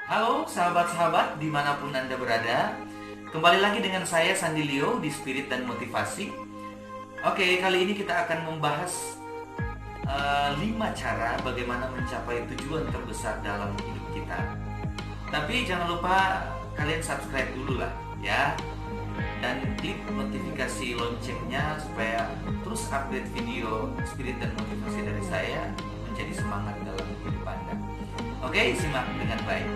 Halo sahabat-sahabat dimanapun Anda berada. Kembali lagi dengan saya Sandi Leo di Spirit dan Motivasi. Oke, kali ini kita akan membahas 5 cara bagaimana mencapai tujuan terbesar dalam hidup kita. Tapi jangan lupa kalian subscribe dulu lah ya. Dan klik notifikasi loncengnya supaya terus update video Spirit dan Motivasi dari saya menjadi semangat dalam hidup Anda. Oke, simak dengan baik.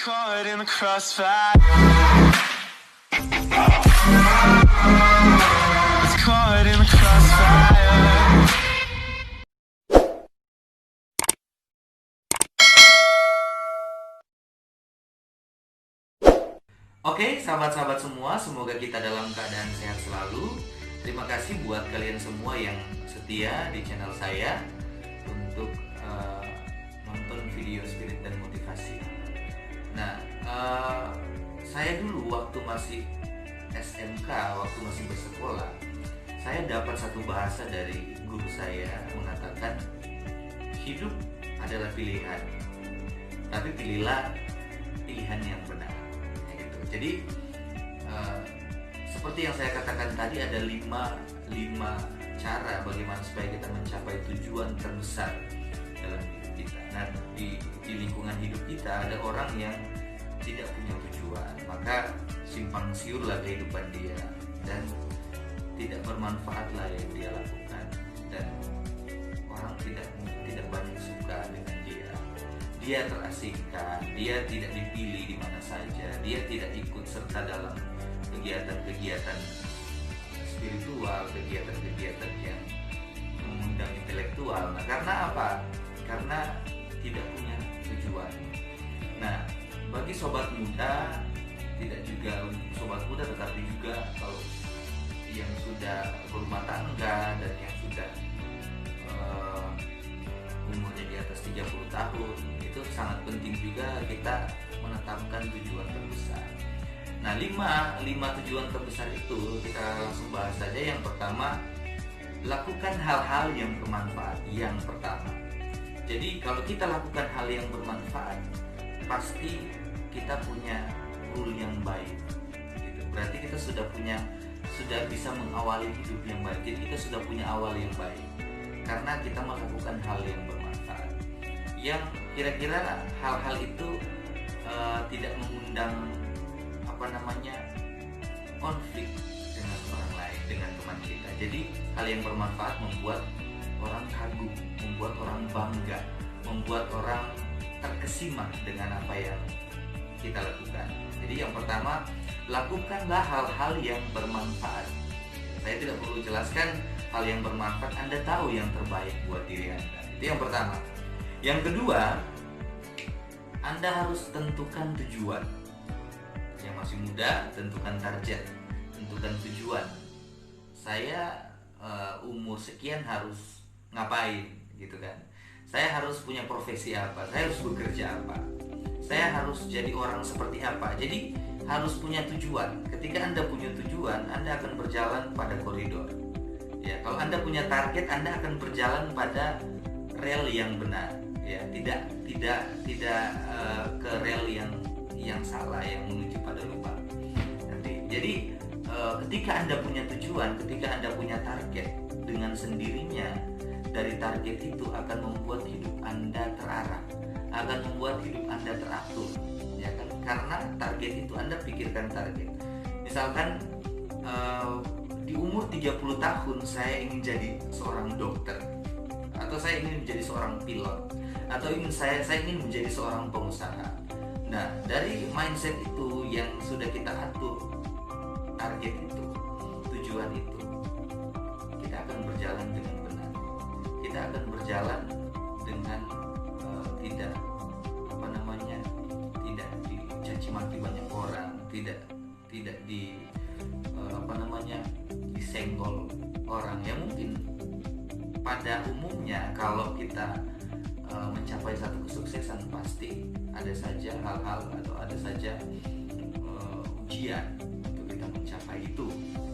Caught in the crossfire. It's caught in the crossfire. Oke, sahabat-sahabat semua, semoga kita dalam keadaan sehat selalu. Terima kasih buat kalian semua yang setia di channel saya untuk nonton video Spirit dan Motivasi. Nah, saya dulu waktu masih SMK, waktu masih bersekolah, saya dapat satu bahasa dari guru saya mengatakan, hidup adalah pilihan, tapi pilihlah pilihan yang benar. Gitu. Jadi, seperti yang saya katakan tadi, ada lima cara bagaimana supaya kita mencapai tujuan terbesar dalam hidup kita. Nah, di lingkungan hidup kita ada orang yang tidak punya tujuan, maka simpang siurlah kehidupan dia dan tidak bermanfaatlah yang dia lakukan, dan orang tidak banyak suka dengan dia. Dia terasingkan, dia tidak dipilih di mana saja, dia tidak ikut serta dalam kegiatan-kegiatan spiritual, kegiatan-kegiatan yang mengundang intelektual. Nah, karena apa? Karena tidak punya tujuan. Nah, bagi sobat muda, tidak juga sobat muda, tetapi juga kalau yang sudah berumah tangga dan yang sudah umurnya di atas 30 tahun, itu sangat penting juga kita menetapkan tujuan terbesar. Nah, 5 tujuan terbesar itu kita langsung bahas saja. Yang pertama, lakukan hal-hal yang bermanfaat. Yang pertama, jadi kalau kita lakukan hal yang bermanfaat, pasti kita punya rule yang baik. Gitu. Berarti kita sudah bisa mengawali hidup yang baik. Jadi kita sudah punya awal yang baik karena kita melakukan hal yang bermanfaat. Yang kira-kira hal-hal itu tidak mengundang konflik dengan orang lain, dengan teman kita. Jadi hal yang bermanfaat membuat orang kagum, membuat orang bangga, membuat orang terkesima dengan apa yang kita lakukan. Jadi yang pertama, lakukanlah hal-hal yang bermanfaat. Saya tidak perlu jelaskan hal yang bermanfaat, Anda tahu yang terbaik buat diri Anda. Itu yang pertama. Yang kedua, Anda harus tentukan tujuan. Yang masih muda, tentukan target, tentukan tujuan. Saya umur sekian harus ngapain, gitu kan? Saya harus punya profesi apa? Saya harus bekerja apa? Saya harus jadi orang seperti apa? Jadi harus punya tujuan. Ketika Anda punya tujuan, Anda akan berjalan pada koridor. Ya, kalau Anda punya target, Anda akan berjalan pada rel yang benar. Ya, tidak ke rel yang salah, yang menuju pada lubang. Jadi ketika Anda punya tujuan, ketika Anda punya target, dengan sendirinya dari target itu akan membuat hidup Anda terarah, akan membuat hidup Anda teratur, ya kan? Karena target itu, Anda pikirkan target. Misalkan di umur 30 tahun saya ingin jadi seorang dokter, atau saya ingin menjadi seorang pilot, atau saya ingin menjadi seorang pengusaha. Nah, dari mindset itu yang sudah kita atur, target itu, tujuan itu, kita akan berjalan dengan benar. Kita akan berjalan dengan tidak dicaci maki banyak orang, tidak disenggol orang. Ya mungkin pada umumnya kalau kita mencapai satu kesuksesan, pasti ada saja hal-hal atau ada saja ujian untuk kita mencapai itu.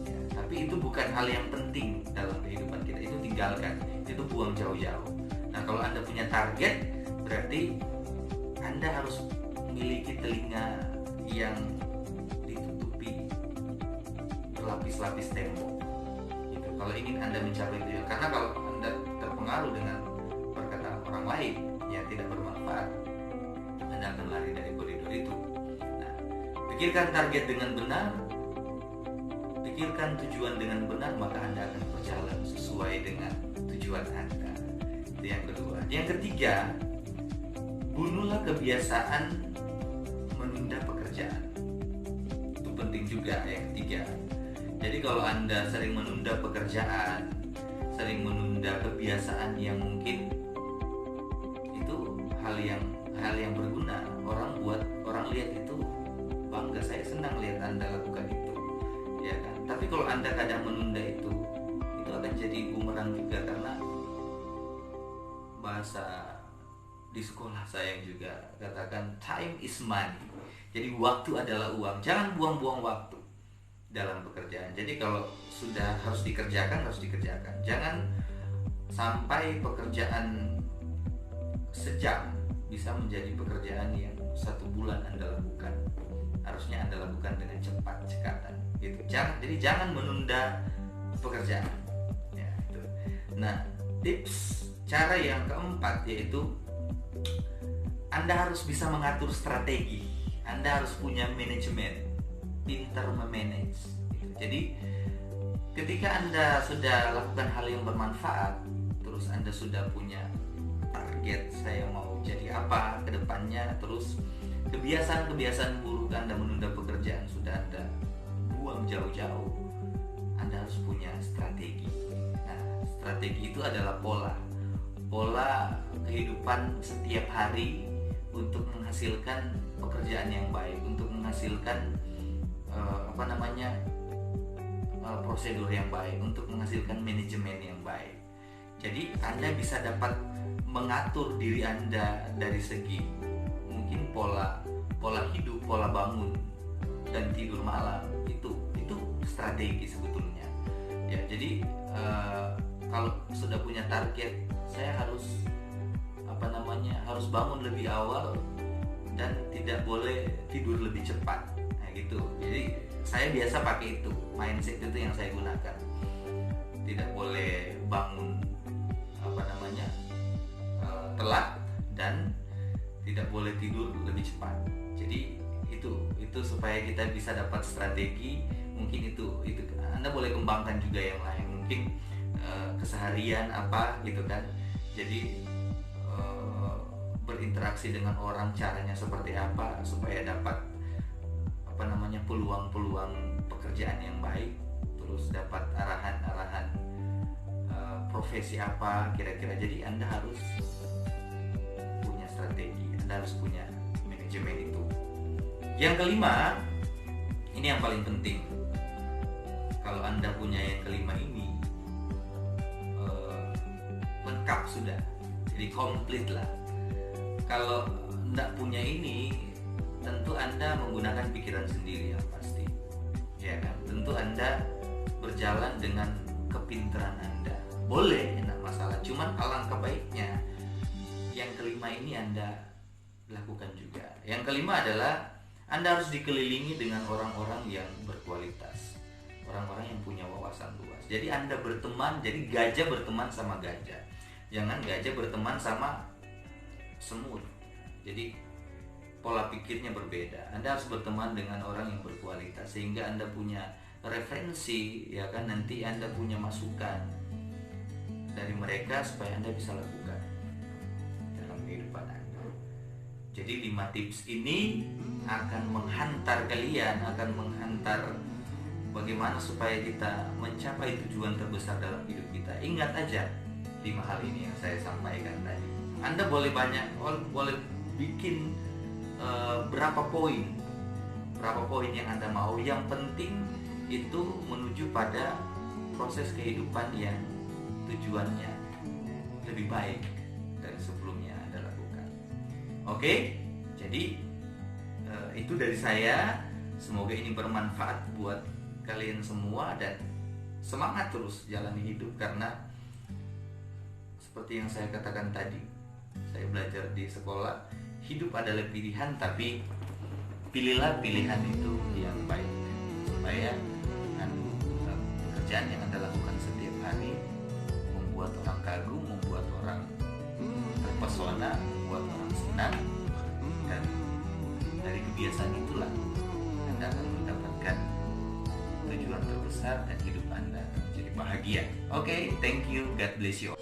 Ya, tapi itu bukan hal yang penting dalam kehidupan kita. Itu tinggalkan, itu buang jauh-jauh. Nah, kalau Anda punya target, berarti Anda harus memiliki yang ditutupi berlapis-lapis tembok gitu. Kalau ingin Anda mencapai tujuan, karena kalau Anda terpengaruh dengan perkataan orang lain yang tidak bermanfaat, Anda akan lari dari koridor itu. Nah, pikirkan target dengan benar, pikirkan tujuan dengan benar, maka Anda akan berjalan sesuai dengan tujuan Anda. Itu yang kedua. Yang ketiga, bunuhlah kebiasaan menunda pekerjaan. Itu penting juga yang ketiga. Jadi kalau Anda sering menunda pekerjaan, sering menunda kebiasaan yang mungkin itu hal yang berguna, orang lihat itu bangga, saya senang lihat Anda lakukan itu, ya kan. Tapi kalau Anda kadang menunda itu akan jadi bumerang juga, karena bahasa di sekolah saya juga katakan time is money. Jadi waktu adalah uang. Jangan buang-buang waktu dalam pekerjaan. Jadi kalau sudah harus dikerjakan. Jangan sampai pekerjaan sejam bisa menjadi pekerjaan yang 1 bulan Anda lakukan. Harusnya Anda lakukan dengan cepat, cekatan. Gitu. Jangan menunda pekerjaan. Ya, itu. Nah, tips cara yang keempat yaitu Anda harus bisa mengatur strategi. Anda harus punya manajemen, pintar memanage. Jadi ketika Anda sudah lakukan hal yang bermanfaat, terus Anda sudah punya target, saya mau jadi apa ke depannya, terus kebiasaan buruk Anda menunda pekerjaan sudah Anda buang jauh-jauh, Anda harus punya strategi. Nah, strategi itu adalah pola kehidupan setiap hari untuk menghasilkan pekerjaan yang baik, untuk menghasilkan prosedur yang baik, untuk menghasilkan manajemen yang baik. Jadi Anda bisa dapat mengatur diri Anda dari segi mungkin pola hidup, pola bangun dan tidur malam, itu strategi sebetulnya. Ya, jadi kalau sudah punya target, saya harus bangun lebih awal dan tidak boleh tidur lebih cepat. Nah, gitu. Jadi saya biasa pakai itu, mindset itu yang saya gunakan. Tidak boleh bangun telat dan tidak boleh tidur lebih cepat. Jadi itu supaya kita bisa dapat strategi. Mungkin itu Anda boleh kembangkan juga yang lain, mungkin keseharian apa gitu kan. Jadi berinteraksi dengan orang caranya seperti apa supaya dapat peluang-peluang pekerjaan yang baik, terus dapat arahan-arahan profesi apa kira-kira. Jadi Anda harus punya strategi, Anda harus punya manajemen itu. Yang kelima, ini yang paling penting. Kalau Anda punya yang kelima ini, lengkap sudah, jadi komplit lah. Kalau tidak punya ini, tentu Anda menggunakan pikiran sendiri yang pasti, ya kan? Tentu Anda berjalan dengan kepintaran Anda. Boleh, tidak masalah. Cuman alangkah baiknya yang kelima ini Anda lakukan juga. Yang kelima adalah Anda harus dikelilingi dengan orang-orang yang berkualitas, orang-orang yang punya wawasan luas. Jadi Anda berteman, jadi gajah berteman sama gajah. Jangan gajah berteman sama semut. Jadi pola pikirnya berbeda. Anda harus berteman dengan orang yang berkualitas sehingga Anda punya referensi, ya kan? Nanti Anda punya masukan dari mereka supaya Anda bisa lakukan dalam kehidupan Anda. Jadi 5 tips ini akan menghantar kalian, akan menghantar bagaimana supaya kita mencapai tujuan terbesar dalam hidup kita. Ingat aja 5 hal ini yang saya sampaikan tadi. Anda boleh bikin berapa poin yang Anda mau. Yang penting itu menuju pada proses kehidupan yang tujuannya lebih baik dari sebelumnya Anda lakukan. Oke, jadi itu dari saya. Semoga ini bermanfaat buat kalian semua dan semangat terus jalani hidup, karena seperti yang saya katakan tadi, saya belajar di sekolah, hidup adalah pilihan, tapi pilihlah pilihan itu yang baik supaya pekerjaan yang Anda lakukan setiap hari membuat orang kagum, membuat orang terpesona, membuat orang senang, dan dari kebiasaan itulah Anda akan mendapatkan tujuan terbesar dan hidup Anda menjadi bahagia. Oke, thank you, God bless you.